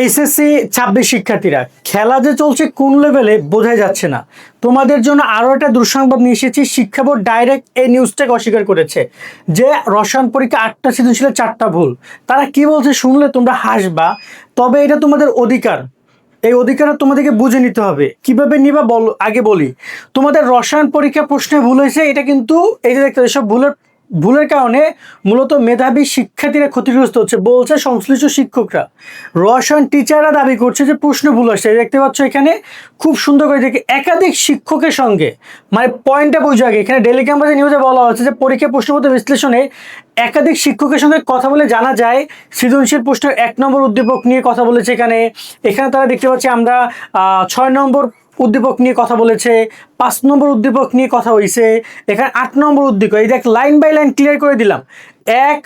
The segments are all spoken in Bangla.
এইচএসসি 26 শিক্ষার্থীরা খেলা যে চলছে কোন লেভেলে বোঝাই যাচ্ছে না। তোমাদের জন্য আরও একটা দুঃসংবাদ নিয়ে এসেছি। শিক্ষা বোর্ড ডাইরেক্ট এই নিউজটাকে অস্বীকার করেছে যে রসায়ন পরীক্ষা 8টা সৃজনশীলে 4টা ভুল। তারা কি বলছে শুনলে তোমরা হাসবা, তবে এটা তোমাদের অধিকার। এই অধিকারটা তোমাদেরকে বুঝে নিতে হবে। কিভাবে নিবা বলো, আগে বলি। তোমাদের রসায়ন পরীক্ষা প্রশ্নে ভুল হয়েছে, এটা কিন্তু এই যে দেখতে এসব ভুলের কারণে মূলত মেধাবী শিক্ষার্থীরা ক্ষতিগ্রস্ত হচ্ছে বলছে সংশ্লিষ্ট শিক্ষকরা। রসায়ন টিচাররা দাবি করছে যে প্রশ্ন ভুল আসছে। দেখতে পাচ্ছ এখানে খুব সুন্দর করে দেখে একাধিক শিক্ষকের সঙ্গে, মানে পয়েন্টটা বোঝা আগে। এখানে ডেলি ক্যাম্পাসে নিউজে বলা হচ্ছে যে পরীক্ষা প্রশ্নপত্র বিশ্লেষণে একাধিক শিক্ষকের সঙ্গে কথা বলে জানা যায় সৃজনশীল প্রশ্নের 1 নম্বর উদ্দীপক নিয়ে কথা বলেছে। এখানে তারা দেখতে পাচ্ছি আমরা 6 নম্বর উদ্দীপক নিয়ে কথা বলেছে, 5 নম্বর উদ্দীপক নিয়ে কথা হয়েছে, এখানে 8 নম্বর উদ্দীপক। এই দেখ লাইন বাই লাইন ক্লিয়ার করে দিলাম। 1,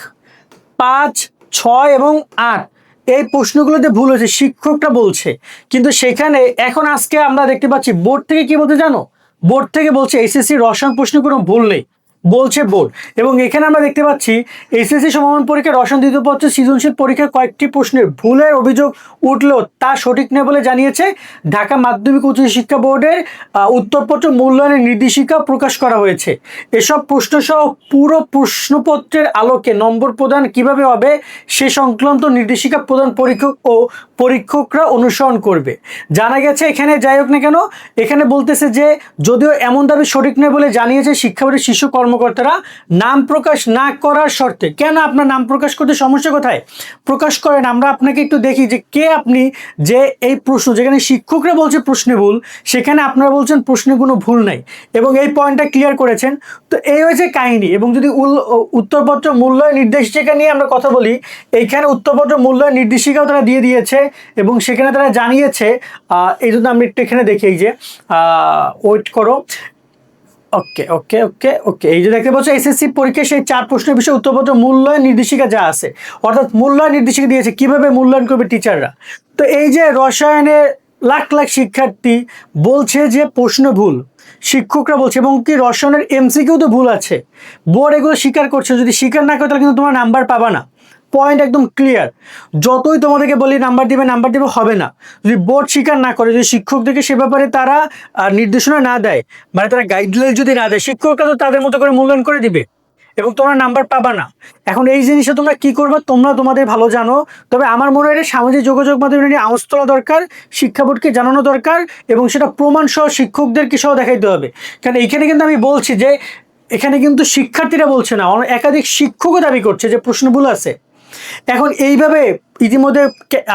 5, 6 এবং 8 এই প্রশ্নগুলোতে ভুল হয়েছে শিক্ষকরা বলছে। কিন্তু সেখানে এখন আজকে আমরা দেখতে পাচ্ছি বোর্ড থেকে কি বলতে জানো? বোর্ড থেকে বলছে এসএসসি রসায়ন প্রশ্নে কোনো ভুল নেই বলছে বোর্ড। এবং এখানে আমরা দেখতে পাচ্ছি এসএসসি সমমান পরীক্ষা রসায়ন দ্বিতীয় পত্র সৃজনশীল পরীক্ষার কয়েকটি প্রশ্নের ভুলের অভিযোগ উঠলেও তা সঠিক নয় বলে জানিয়েছে ঢাকা মাধ্যমিক উচ্চ শিক্ষা বোর্ডের উত্তরপত্র মূল্যায়নের নির্দেশিকা প্রকাশ করা হয়েছে। এসব প্রশ্নসহ পুরো প্রশ্নপত্রের আলোকে নম্বর প্রদান কিভাবে হবে সে সংক্রান্ত নির্দেশিকা প্রদান পরীক্ষক ও পরীক্ষকরা অনুসরণ করবে। জানা গেছে এখানে যাই হোক না কেন, এখানে বলতেছে যে যদিও এমন দাবি সঠিক নয় বলে জানিয়েছে শিক্ষা বোর্ডের শীর্ষ কর্মকর্তারা, নাম প্রকাশ না করার শর্তে। কেন আপনার নাম প্রকাশ করতে সমস্যা কোথায়? প্রকাশ করেন, আমরা আপনাকে একটু দেখি যে কে আপনি। যে এই প্রশ্ন যেখানে শিক্ষকরা বলছে প্রশ্নে ভুল, সেখানে আপনারা বলছেন প্রশ্নে কোনো ভুল নাই এবং এই পয়েন্টটা ক্লিয়ার করেছেন। তো এই হয়েছে কাহিনী। এবং যদি উত্তরপত্র মূল্যায়ন নির্দেশিকা নিয়ে আমরা কথা বলি, এইখানে উত্তরপত্র মূল্যায়ন নির্দেশিকাও তারা দিয়ে দিয়েছে এবং সেখানে তারা জানিয়েছে, এই জন্য আমি একটু এখানে দেখি যে ওয়েট করো। ওকে ওকে ওকে ওকে এই যে দেখতে পাচ্ছ এসএসসি পরীক্ষায় সেই 4 প্রশ্নের বিষয়ে উত্তরপত্র মূল্যায়ন নির্দেশিকা যা আছে, অর্থাৎ মূল্যায়ন নির্দেশিকা দিয়েছে কিভাবে মূল্যায়ন করবে টিচাররা। তো এই যে রসায়নের লাখ লাখ শিক্ষার্থী বলছে যে প্রশ্ন ভুল, শিক্ষকরা বলছে, এবং কি রসায়নের এমসিকিউ তো ভুল আছে। বোর্ড এগুলো স্বীকার করছে। যদি স্বীকার না করে তাহলে কিন্তু তোমরা নাম্বার পাবা না। পয়েন্ট একদম ক্লিয়ার। যতই তোমাদেরকে বলি নাম্বার দিবে হবে না যদি বোর্ড স্বীকার না করে, যদি শিক্ষকদেরকে সে ব্যাপারে তারা নির্দেশনা না দেয়, মানে তারা গাইডলাইন যদি না দেয়, শিক্ষকরা তো তাদের মতো করে মূল্যায়ন করে দিবে এবং তোমরা নাম্বার পাবা না। এখন এই জিনিসটা তোমরা কি করবে তোমরা তোমাদের ভালো জানো। তবে আমার মনে হয় সামাজিক যোগাযোগ মাধ্যমে নিয়ে আওয়াজ তোলা দরকার, শিক্ষা বোর্ডকে জানানো দরকার এবং সেটা প্রমাণ সহ শিক্ষকদেরকে সহ দেখাইতে হবে। কারণ এখানে কিন্তু আমি বলছি যে এখানে কিন্তু শিক্ষার্থীরা বলছে না, একাধিক শিক্ষকও দাবি করছে যে প্রশ্ন ভুল আছে। এখন এইভাবে ইতিমধ্যে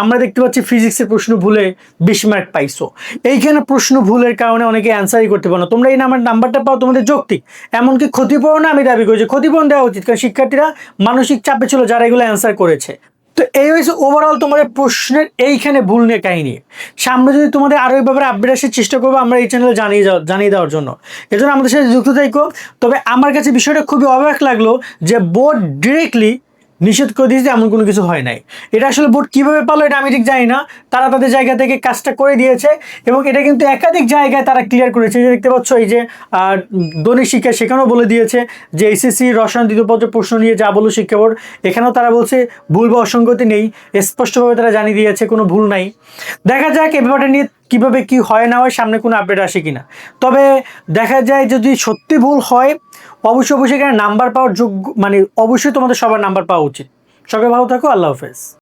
আমরা দেখতে পাচ্ছি ফিজিক্সের প্রশ্ন ভুলে 20 মার্ক পাইছো। এইখানে প্রশ্ন ভুলের কারণে অনেকে অ্যান্সারই করতে পারো না। তোমরা এই নাম্বারটা পাও তোমাদের যৌক্তিক, এমনকি ক্ষতিপূরণ আমি দাবি করি যে ক্ষতিপূরণ দেওয়া উচিত, কারণ শিক্ষার্থীরা মানসিক চাপে ছিল যারা এগুলো অ্যান্সার করেছে। তো এই হয়েছে ওভারঅল তোমাদের প্রশ্নের এইখানে ভুল নিয়ে কাহিনী। সামনে যদি তোমাদের আরও এই ব্যাপারে আপডেট আসার চেষ্টা করবো আমরা এই চ্যানেলে জানিয়ে দেওয়ার জন্য, এজন্য আমাদের সাথে যুক্ত থাকো। তবে আমার কাছে বিষয়টা খুবই অবাক লাগলো যে বোর্ড ডিরেক্টলি নিষেধ করে দিয়েছে, এমন কোনো কিছু হয় নাই। এটা আসলে বোর্ড কীভাবে পালো এটা আমি ঠিক জানি না। তারা তাদের জায়গা থেকে কাজটা করে দিয়েছে এবং এটা কিন্তু একাধিক জায়গায় তারা ক্লিয়ার করেছে। যে দেখতে পাচ্ছ এই যে দৈনিক শিক্ষা, সেখানেও বলে দিয়েছে যে এইচএসসি রসায়ন দ্বিতীয় পত্রের প্রশ্ন নিয়ে যা বলো শিক্ষা বোর্ড, এখানেও তারা বলছে ভুল বা অসঙ্গতি নেই, স্পষ্টভাবে তারা জানিয়ে দিয়েছে কোনো ভুল নাই। দেখা যাক এ ব্যাপারটা নিয়ে কীভাবে কী হয় না হয়, সামনে কোনো আপডেট আসে কিনা। তবে দেখা যায় যদি সত্যি ভুল হয় অবশ্যই এখানে নাম্বার পাওয়ার যোগ্য, মানে অবশ্যই তোমাদের সবার নাম্বার পাওয়া উচিত। সবাই ভালো থাকো, আল্লাহ হাফেজ।